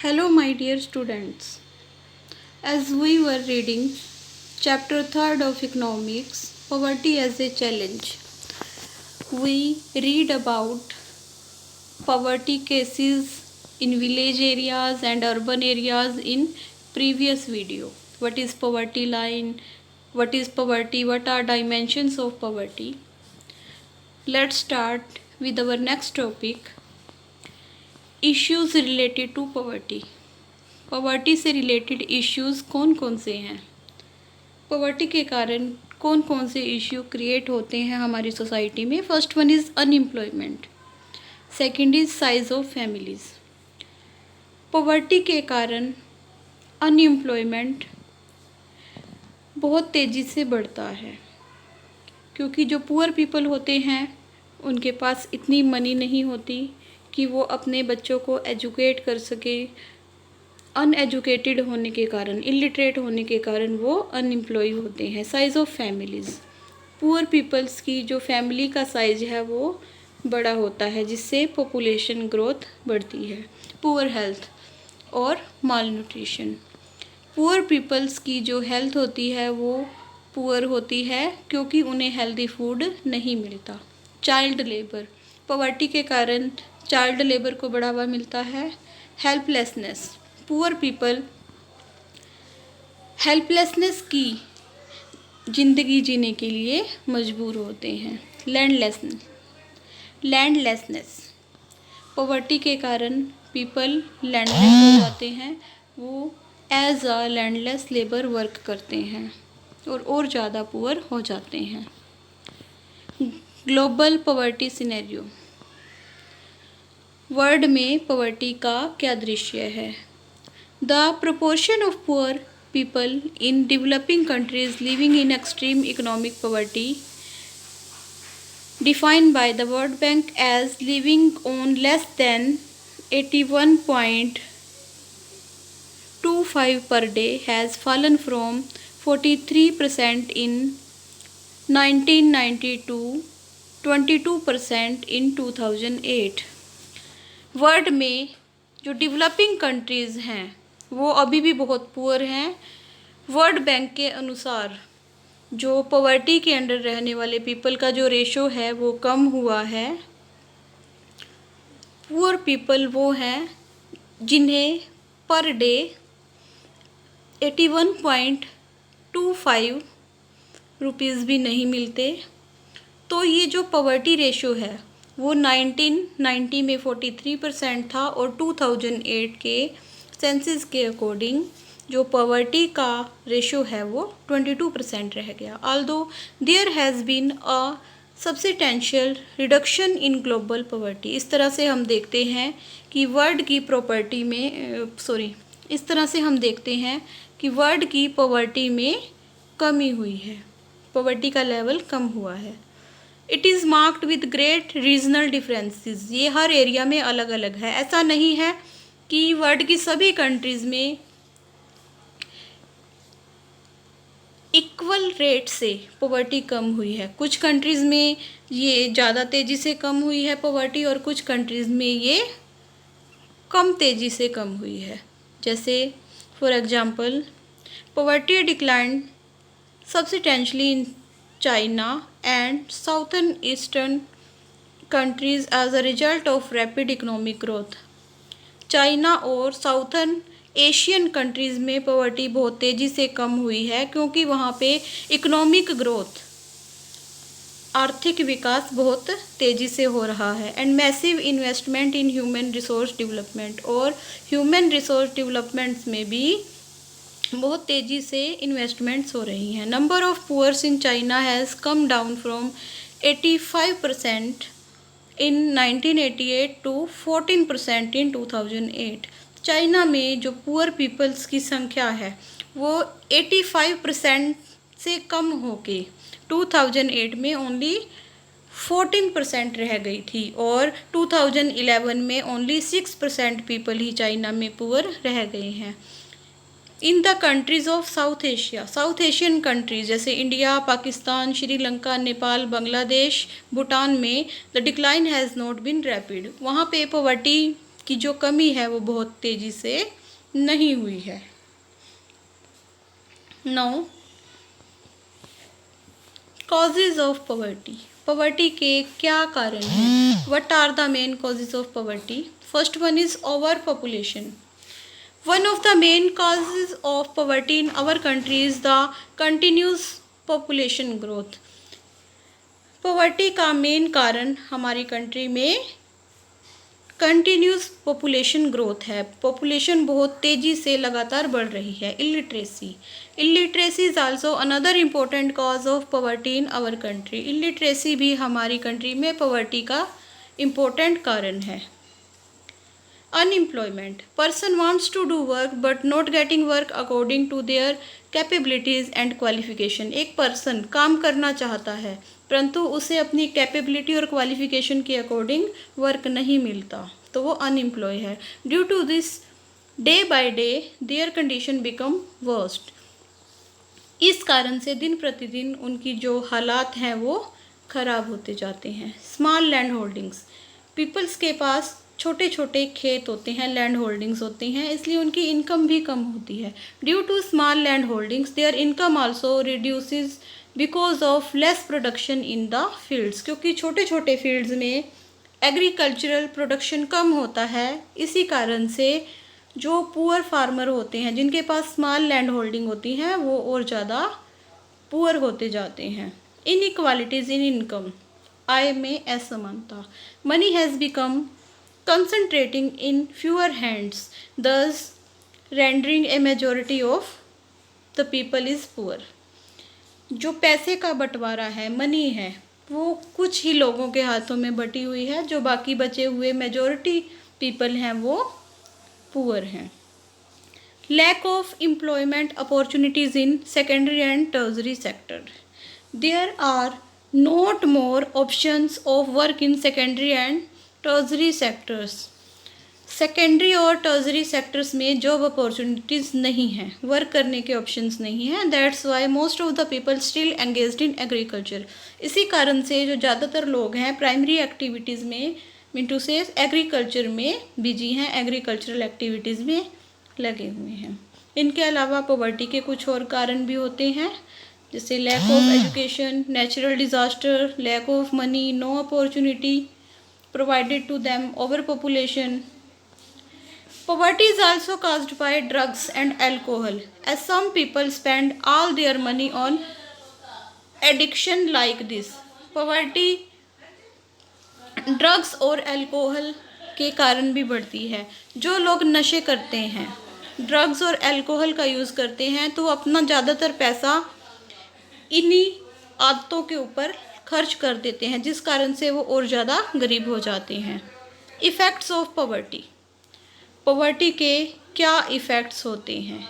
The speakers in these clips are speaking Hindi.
Hello, my dear students. As we were reading chapter 3rd of Economics, Poverty as a Challenge, we read about poverty cases in village areas and urban areas in previous video. What is poverty line? What is poverty? What are dimensions of poverty? Let's start with our next topic, issues related to poverty. Poverty से रिलेटेड इश्यूज़ कौन कौन से हैं, पॉवर्टी के कारण कौन कौन से इश्यू क्रिएट होते हैं हमारी सोसाइटी में। First one is unemployment, second is size of families. Poverty के कारण अनएम्प्लॉयमेंट बहुत तेज़ी से बढ़ता है, क्योंकि जो पुअर पीपल होते हैं उनके पास इतनी मनी नहीं होती कि वो अपने बच्चों को एजुकेट कर सके। अनएजुकेटेड होने के कारण, इलिटरेट होने के कारण वो अनएम्प्लॉय होते हैं। Size of families, poor peoples की जो फैमिली का साइज़ है वो बड़ा होता है, जिससे पॉपुलेशन ग्रोथ बढ़ती है। पुअर हेल्थ और माल न्यूट्रिशन, पुअर पीपल्स की जो हेल्थ होती है वो पुअर होती है क्योंकि उन्हें हेल्दी फूड नहीं मिलता। चाइल्ड लेबर, पॉवर्टी के कारण चाइल्ड लेबर को बढ़ावा मिलता है। हेल्पलेसनेस, पुअर पीपल हेल्पलेसनेस की ज़िंदगी जीने के लिए मजबूर होते हैं। लैंडलेसनेस, पॉवर्टी के कारण पीपल लैंडलेस हो जाते हैं, वो as a landless labour work करते हैं और ज़्यादा पुअर हो जाते हैं। ग्लोबल पॉवर्टी सिनेरियो, वर्ल्ड में पॉवर्टी का क्या दृश्य है। The proportion of poor people in developing countries living in extreme economic poverty, defined by the World Bank as living on less than 81.25 per day, has fallen from 43% in 1990 to 22% in 2008। World में जो डेवलपिंग कंट्रीज़ हैं वो अभी भी बहुत पुअर हैं। वर्ल्ड बैंक के अनुसार जो पॉवर्टी के अंडर रहने वाले पीपल का जो रेशो है वो कम हुआ है। पुअर पीपल वो हैं जिन्हें पर डे 81.25 रुपीज़ भी नहीं मिलते। तो ये जो पॉवर्टी रेशो है वो 1990 में 43% था और 2008 के सेंसस के अकॉर्डिंग जो पॉवर्टी का रेशो है वो 22% रह गया। Although there has been a substantial reduction in global poverty, इस तरह से हम देखते हैं कि वर्ल्ड की प्रॉपर्टी में इस तरह से हम देखते हैं कि वर्ल्ड की पॉवर्टी में कमी हुई है, पॉवर्टी का लेवल कम हुआ है। It is marked with great regional differences, ये हर एरिया में अलग अलग है। ऐसा नहीं है कि वर्ल्ड की सभी कंट्रीज़ में इक्वल रेट से पॉवर्टी कम हुई है। कुछ कंट्रीज़ में ये ज़्यादा तेज़ी से कम हुई है पॉवर्टी, और कुछ कंट्रीज़ में ये कम तेज़ी से कम हुई है। जैसे for example, poverty decline substantially in China and southern eastern countries as a result of rapid economic growth। China और साउथर्न एशियन कंट्रीज़ में पॉवर्टी बहुत तेज़ी से कम हुई है क्योंकि वहाँ पे इकोनॉमिक ग्रोथ, आर्थिक विकास बहुत तेज़ी से हो रहा है। And massive investment in human resource development, और ह्यूमन रिसोर्स डेवलपमेंट्स में भी बहुत तेज़ी से इन्वेस्टमेंट्स हो रही हैं। Number of poors in China has come down from 85% in 1988 to 14% in 2008। China में जो पुअर पीपल्स की संख्या है वो 85% से कम होके 2008 में ओनली 14% रह गई थी, और 2011 में ओनली 6% पीपल ही चाइना में पुअर रह गए हैं। In the countries of South Asia, South Asian countries जैसे इंडिया, पाकिस्तान, श्रीलंका, नेपाल, बांग्लादेश, भूटान में the decline has not been rapid, वहाँ पे पॉवर्टी की जो कमी है वो बहुत तेज़ी से नहीं हुई है। Now causes of poverty, poverty के क्या कारण हैं? What are the main causes of poverty? First one is over population. One of the main causes of poverty in our country is the continuous population growth. पॉवर्टी का मेन कारण हमारी कंट्री में कंटिन्यूस पॉपुलेशन ग्रोथ है। पॉपुलेशन बहुत तेज़ी से लगातार बढ़ रही है। Illiteracy, illiteracy is also another important cause of poverty in our country. Illiteracy भी हमारी कंट्री में पॉवर्टी का इम्पोर्टेंट कारण है। Unemployment, person wants to do work but not getting work according to their capabilities and qualification. एक पर्सन काम करना चाहता है परंतु उसे अपनी कैपेबिलिटी और क्वालिफिकेशन के अकॉर्डिंग वर्क नहीं मिलता, तो वो अनएम्प्लॉय है। Due to this day by day their condition become worst. इस कारण से दिन प्रतिदिन उनकी जो हालात हैं वो ख़राब होते जाते हैं। स्मॉल लैंड होल्डिंग्स, पीपल्स के पास छोटे छोटे खेत होते हैं, लैंड होल्डिंग्स होती हैं, इसलिए उनकी इनकम भी कम होती है। Due to small land holdings their income also reduces because of less production in the fields. क्योंकि छोटे छोटे फील्ड्स में एग्रीकल्चरल प्रोडक्शन कम होता है, इसी कारण से जो पुअर फार्मर होते हैं जिनके पास स्मॉल लैंड होल्डिंग होती हैं वो और ज़्यादा पुअर होते जाते हैं। इनइक्वालिटीज़ इन इनकम, आय में असमानता। Money has become concentrating in fewer hands, thus rendering a majority of the people is poor. जो पैसे का बंटवारा है, मनी है, वो कुछ ही लोगों के हाथों में बटी हुई है, जो बाकी बचे हुए मेजॉरिटी पीपल हैं वो पुअर हैं। Lack of employment opportunities in secondary and tertiary sector, there are not more options of work in secondary and tertiary sectors. Secondary और टर्शरी सेक्टर्स में जॉब अपॉर्चुनिटीज़ नहीं हैं, वर्क करने के ऑप्शंस नहीं हैं। That's why most of the people still engaged in agriculture. इसी कारण से जो ज़्यादातर लोग हैं प्राइमरी एक्टिविटीज़ में मीन से एग्रीकल्चर में बिजी हैं, एग्रीकल्चरल एक्टिविटीज़ में लगे हुए हैं। इनके अलावा पॉवर्टी के कुछ और कारण भी होते हैं, जैसे lack of education, natural disaster, lack of money, no opportunity provided to them, overpopulation. Poverty is also caused by drugs and alcohol, as some people spend all their money on addiction like this. Poverty drugs और अल्कोहल के कारण भी बढ़ती है। जो लोग नशे करते हैं, ड्रग्स और अल्कोहल का यूज़ करते हैं, तो वो अपना ज़्यादातर पैसा इन्हीं आदतों के ऊपर खर्च कर देते हैं, जिस कारण से वो और ज़्यादा गरीब हो जाते हैं। इफ़ेक्ट्स ऑफ पॉवर्टी, पॉवर्टी के क्या इफ़ेक्ट्स होते हैं?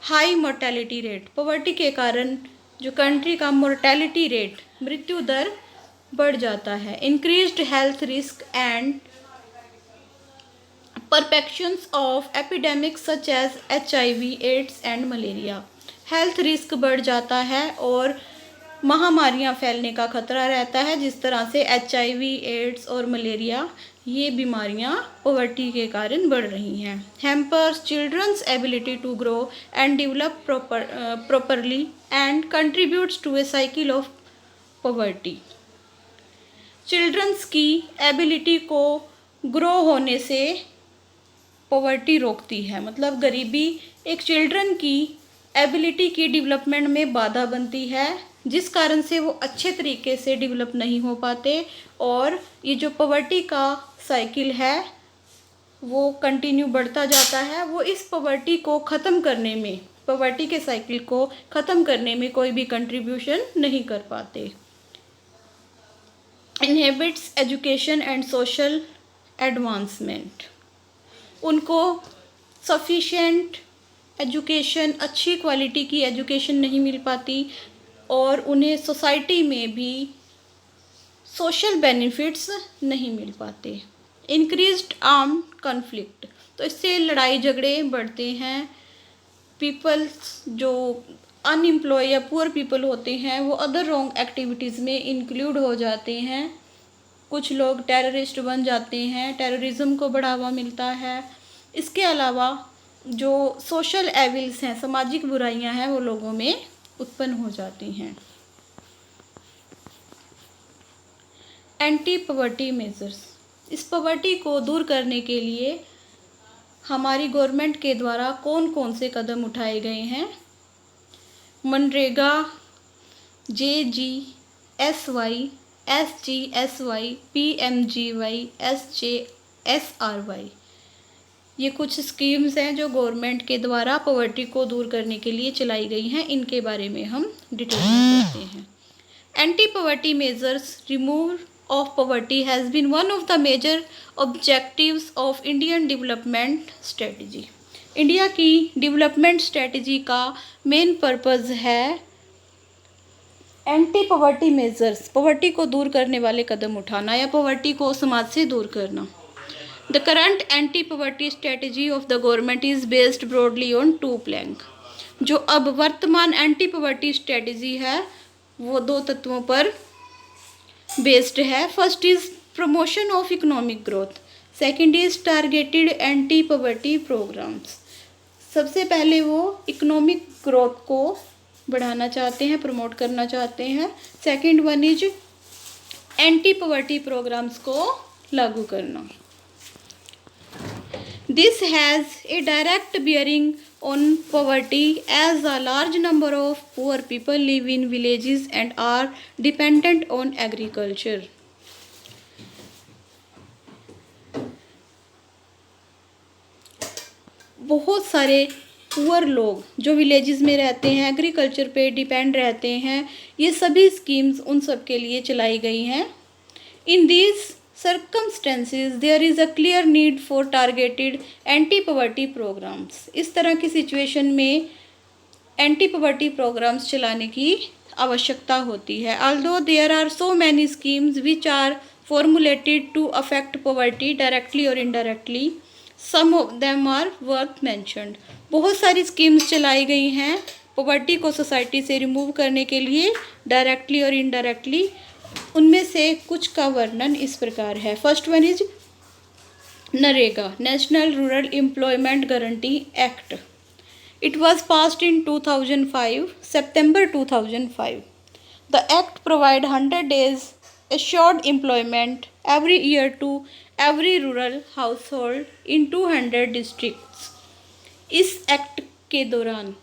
हाई मोर्टेलिटी रेट, पॉवर्टी के कारण जो कंट्री का मोर्टेलिटी रेट, मृत्यु दर बढ़ जाता है। Increased health risk and perceptions of epidemics such as HIV, AIDS and malaria. Health risk बढ़ जाता है और महामारियां फैलने का खतरा रहता है, जिस तरह से HIV, एड्स और मलेरिया ये बीमारियां पॉवर्टी के कारण बढ़ रही हैं। Hampers childrens ability to grow and develop properly and contributes to a cycle of poverty. Childrens की एबिलिटी को ग्रो होने से पॉवर्टी रोकती है, मतलब गरीबी एक चिल्ड्रन की एबिलिटी की डेवलपमेंट में बाधा बनती है, जिस कारण से वो अच्छे तरीके से डेवलप नहीं हो पाते और ये जो पॉवर्टी का साइकिल है वो कंटिन्यू बढ़ता जाता है। वो इस पॉवर्टी को ख़त्म करने में, पॉवर्टी के साइकिल को ख़त्म करने में कोई भी कंट्रीब्यूशन नहीं कर पाते। Inhibits education and social advancement, उनको सफिशेंट एजुकेशन, अच्छी क्वालिटी की एजुकेशन नहीं मिल पाती और उन्हें सोसाइटी में भी सोशल बेनिफिट्स नहीं मिल पाते। इंक्रीज्ड आर्म्ड कॉन्फ्लिक्ट, तो इससे लड़ाई झगड़े बढ़ते हैं। पीपल्स जो अनएम्प्लॉय या पुअर पीपल होते हैं वो अदर रॉन्ग एक्टिविटीज़ में इंक्लूड हो जाते हैं। कुछ लोग टेररिस्ट बन जाते हैं, टेररिज्म को बढ़ावा मिलता है। इसके अलावा जो सोशल एविल्स हैं, सामाजिक बुराइयां हैं, वो लोगों में उत्पन्न हो जाती हैं। एंटी पॉवर्टी मेजर्स, इस पॉवर्टी को दूर करने के लिए हमारी गवर्नमेंट के द्वारा कौन कौन से कदम उठाए गए हैं? MNREGA, JGSY, SGSY, PMGY, SJSRY, ये कुछ स्कीम्स हैं जो गवर्नमेंट के द्वारा पॉवर्टी को दूर करने के लिए चलाई गई हैं। इनके बारे में हम डिटेल में पढ़ते हैं। Anti poverty measures remove of poverty has been one of the major objectives of Indian development strategy. India की डेवलपमेंट स्ट्रेटजी का मेन पर्पज़ है एंटी पॉवर्टी मेजर्स, पॉवर्टी को दूर करने वाले कदम उठाना या पॉवर्टी को समाज से दूर करना। The current anti poverty strategy of the government is based broadly on 2 plank. जो अब वर्तमान एंटी पॉवर्टी स्ट्रेटजी है वो 2 तत्वों पर बेस्ड है। First is promotion of economic growth, second is targeted anti poverty programmes. सबसे पहले वो इकोनॉमिक ग्रोथ को बढ़ाना चाहते हैं, प्रमोट करना चाहते हैं। Second one is anti poverty programmes को लागू करना। This has a direct bearing on poverty as a large number of poor people live in villages and are dependent on agriculture. बहुत सारे पुअर लोग जो विलेजेस में रहते हैं, एग्रीकल्चर पे डिपेंड रहते हैं, ये सभी स्कीम्स उन सब के लिए चलाई गई हैं। In these circumstances there is a clear need for targeted anti poverty programs। इस तरह की सिचुएशन में एंटी पॉवर्टी प्रोग्राम्स चलाने की आवश्यकता होती है। although there are so many schemes which are formulated to affect poverty directly or indirectly, some of them are worth mentioned। बहुत सारी स्कीम्स चलाई गई हैं पॉवर्टी को सोसाइटी से रिमूव करने के लिए, डायरेक्टली और इनडायरेक्टली। उनमें से कुछ का वर्णन इस प्रकार है। First one is NREGA, national rural employment guarantee act. It was passed in 2005, September 2005। The act provide 100 days assured employment every year to every rural household in 200 districts। इस एक्ट के दौरान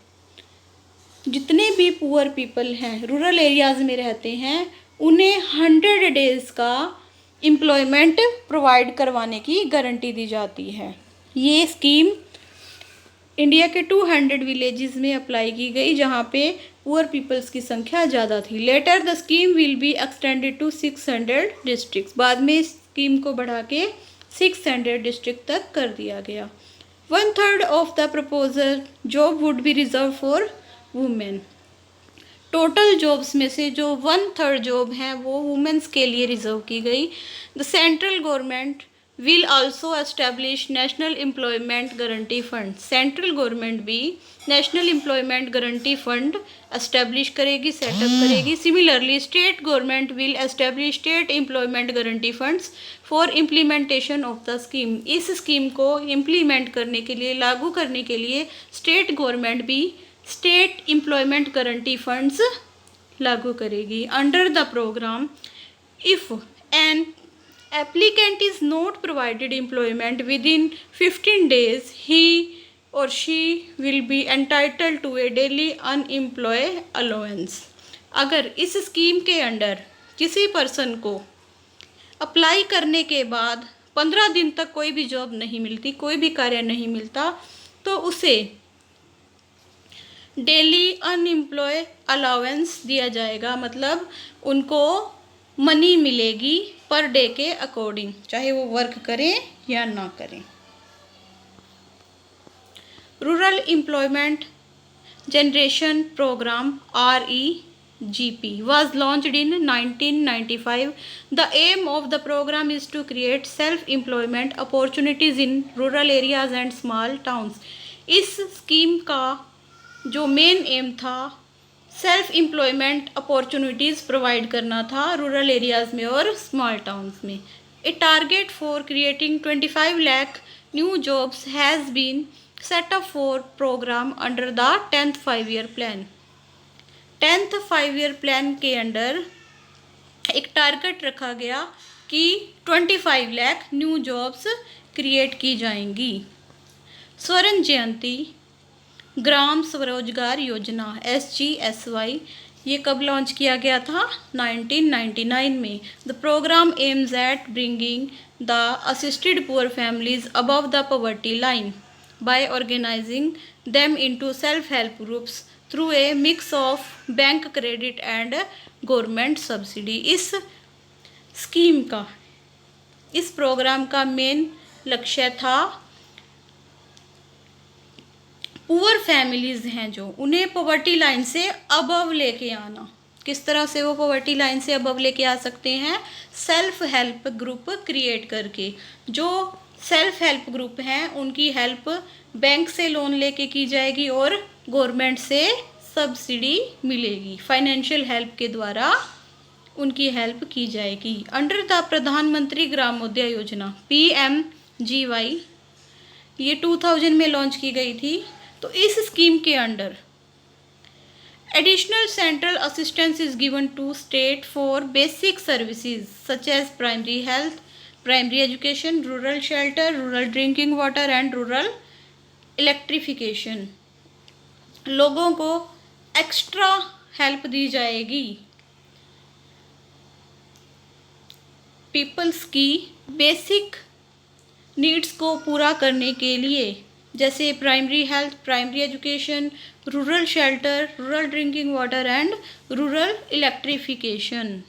जितने भी पुअर पीपल हैं, रूरल एरियाज़ में रहते हैं, उन्हें 100 days का एम्प्लॉयमेंट प्रोवाइड करवाने की गारंटी दी जाती है। ये स्कीम इंडिया के 200 विलेजेस में अप्लाई की गई जहाँ पे पुअर पीपल्स की संख्या ज़्यादा थी। Later the scheme will be extended to 600 districts. बाद में इस स्कीम को बढ़ा के 600 डिस्ट्रिक्ट तक कर दिया गया। 1/3 of the proposal job would be reserve for women. Total jobs में से जो 1/3 जॉब हैं वो वुमेन्स के लिए रिजर्व की गई। The central government will also establish national employment guarantee fund. Central government भी national employment guarantee fund establish करेगी, सेटअप करेगी। Similarly state government will establish state employment guarantee funds for implementation of the scheme. इस स्कीम को इम्प्लीमेंट करने के लिए, लागू करने के लिए स्टेट गवर्नमेंट भी स्टेट एम्प्लॉयमेंट गारंटी फंड्स लागू करेगी। Under the programme, if an applicant is not provided employment with in 15 days, ही और she will be entitled to a daily unemploy allowance. अगर इस स्कीम के अंडर किसी पर्सन को अप्लाई करने के बाद 15 दिन तक कोई भी जॉब नहीं मिलती, कोई भी कार्य नहीं मिलता, तो उसे डेली अनएम्प्लॉय अलाउंस दिया जाएगा। मतलब उनको मनी मिलेगी पर डे के अकॉर्डिंग, चाहे वो वर्क करें या ना करें। Rural employment generation programme REGP was launched in 1995. The aim of the program is to create self-employment opportunities in rural areas and small towns। इस स्कीम का जो मेन एम था सेल्फ एम्प्लॉयमेंट अपॉर्चुनिटीज़ प्रोवाइड करना था रूरल एरियाज़ में और स्मॉल टाउन्स में। A target for creating 25 lakh new jobs has been set up for programme under the 10th 5-year plan. 10th 5-year plan के अंडर एक टारगेट रखा गया कि 25 लाख न्यू जॉब्स क्रिएट की जाएंगी। स्वर्ण जयंती ग्राम स्वरोजगार योजना SGSY ये कब लॉन्च किया गया था? 1999 में। The programme aims at bringing the assisted poor families above the poverty line by organising them into self help groups through a mix of bank credit and government subsidy. इस प्रोग्राम का मेन लक्ष्य था पुअर फैमिलीज़ हैं जो उन्हें पॉवर्टी लाइन से अबव लेके आना। किस तरह से वो पॉवर्टी लाइन से अबव लेके आ सकते हैं? सेल्फ हेल्प ग्रुप क्रिएट करके। जो सेल्फ हेल्प ग्रुप हैं उनकी हेल्प बैंक से लोन लेके की जाएगी और गवर्नमेंट से सब्सिडी मिलेगी। फाइनेंशियल हेल्प के द्वारा उनकी हेल्प की जाएगी। अंडर द प्रधानमंत्री ग्रामोदय योजना PMGY ये 2000 में लॉन्च की गई थी। तो इस स्कीम के under additional central assistance is given to state for basic services such as primary health, primary education, rural shelter, rural drinking water and rural electrification. लोगों को एक्स्ट्रा हेल्प दी जाएगी पीपल्स की बेसिक नीड्स को पूरा करने के लिए, जैसे primary health, primary education, rural shelter, rural drinking water and rural electrification.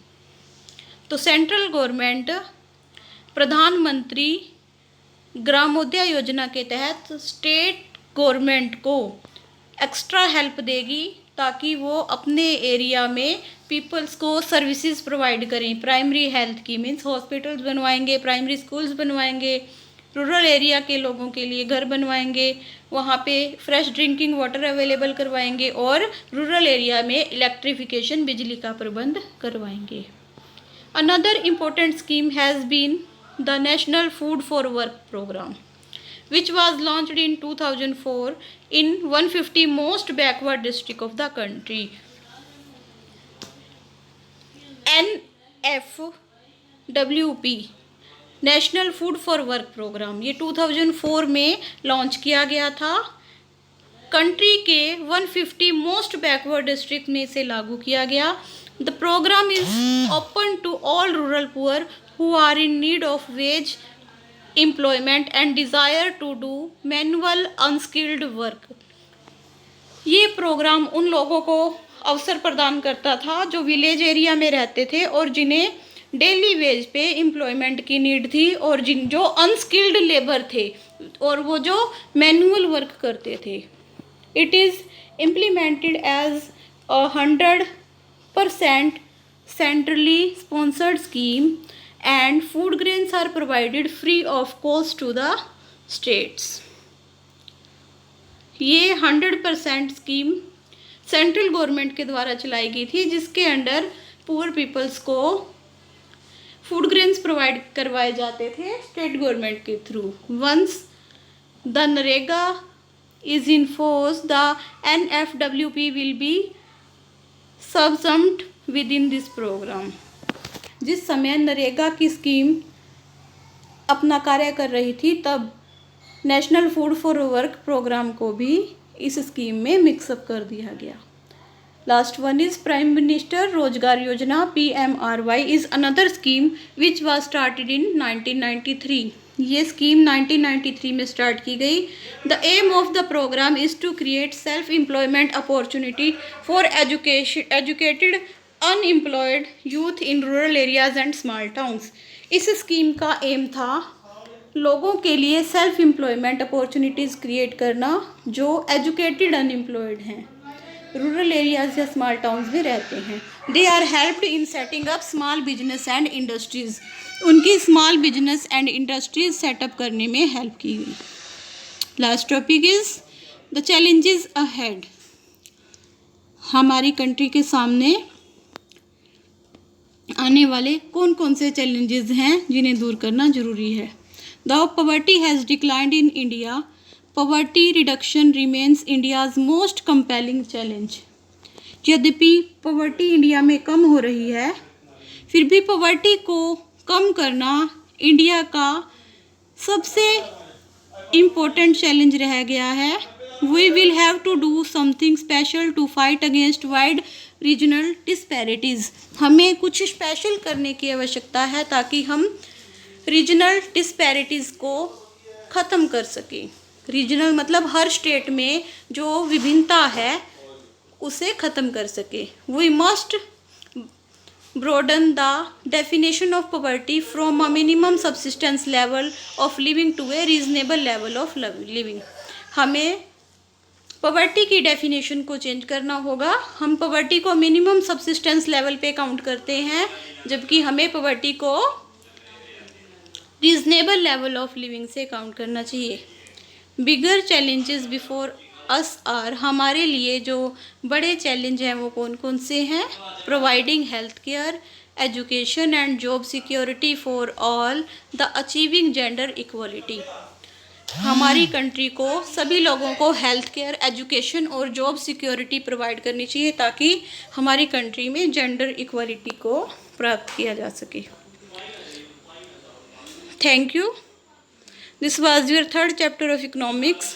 तो सेंट्रल गवर्नमेंट प्रधानमंत्री ग्रामोदय योजना के तहत स्टेट गवर्नमेंट को एक्स्ट्रा हेल्प देगी ताकि वो अपने एरिया में पीपल्स को सर्विसेज प्रोवाइड करें। प्राइमरी हेल्थ की मीन्स हॉस्पिटल्स बनवाएंगे, प्राइमरी स्कूल्स बनवाएंगे, रूरल एरिया के लोगों के लिए घर बनवाएंगे, वहाँ पे फ्रेश ड्रिंकिंग वाटर अवेलेबल करवाएंगे और रूरल एरिया में इलेक्ट्रिफिकेशन बिजली का प्रबंध करवाएंगे। Another important scheme has been the national food for work programme which was launched in 2004 in 150 most backward district of the country. NFWP national food for work programme ये 2004 में लॉन्च किया गया था। कंट्री के 150 मोस्ट बैकवर्ड डिस्ट्रिक्ट में से लागू किया गया। The programme is open to all rural poor who are in need of wage employment and desire to do manual unskilled work. ये प्रोग्राम उन लोगों को अवसर प्रदान करता था जो विलेज एरिया में रहते थे और जिन्हें डेली वेज पे एम्प्लॉयमेंट की नीड थी और जो अनस्किल्ड लेबर थे और वो जो मैनुअल वर्क करते थे। It is implemented as 100% centrally sponsored scheme and food grains are provided free of cost to the states। ये 100% स्कीम सेंट्रल गवर्नमेंट के द्वारा चलाई गई थी जिसके अंडर पुअर पीपल्स को फूड ग्रेन्स प्रोवाइड करवाए जाते थे स्टेट गवर्नमेंट के through. Once the NREGA is in force the NFWP will be subsumed within this programme. जिस समय नरेगा की स्कीम अपना कार्य कर रही थी तब national food for work programme को भी इस स्कीम में मिक्सअप कर दिया गया। Last one is prime minister Rozgar Yojana PMRY is another scheme which was started in 1993। ये स्कीम 1993 में स्टार्ट की गई। The aim of the programme is to create self employment opportunity for educated unemployed youth in rural areas and small towns. इस स्कीम का एम था लोगों के लिए सेल्फ एम्प्लॉयमेंट अपॉर्चुनिटीज़ क्रिएट करना जो एजुकेटेड अनएम्प्लॉयड हैं, रूरल एरियाज या स्मॉल टाउन्स में रहते हैं। They are helped in setting up small business and industries. उनकी small business and industries setup करने में हेल्प की गई। Last topic is the challenges ahead. हमारी कंट्री के सामने आने वाले कौन कौन से चैलेंजेस हैं जिन्हें दूर करना जरूरी है। The poverty has declined in India, poverty reduction remains India's most compelling challenge. यद्यपि पॉवर्टी इंडिया में कम हो रही है, फिर भी पॉवर्टी को कम करना इंडिया का सबसे इम्पोर्टेंट चैलेंज रह गया है। We will have to do something special to fight against wide regional disparities. हमें कुछ स्पेशल करने की आवश्यकता है ताकि हम रीजनल डिस्पैरिटीज़ को ख़त्म कर सकें। रीजनल मतलब हर स्टेट में जो विभिन्नता है उसे ख़त्म कर सके। We must broaden the definition of poverty from a minimum subsistence level of living to a reasonable level of living। हमें पॉवर्टी की डेफिनेशन को चेंज करना होगा। हम पॉवर्टी को मिनिमम सब्सिस्टेंस लेवल पे काउंट करते हैं, जबकि हमें पॉवर्टी को रीजनेबल लेवल ऑफ लिविंग से काउंट करना चाहिए। बिगर चैलेंजेस बिफोर अस आर, हमारे लिए जो बड़े चैलेंज हैं वो कौन कौन से हैं। Providing health care, education and job security for all, the achieving gender equality. हमारी कंट्री को सभी लोगों को हेल्थ केयर, एजुकेशन और जॉब सिक्योरिटी प्रोवाइड करनी चाहिए ताकि हमारी कंट्री में जेंडर इक्वलिटी को प्राप्त किया जा सके। Thank you. This was your third chapter of economics.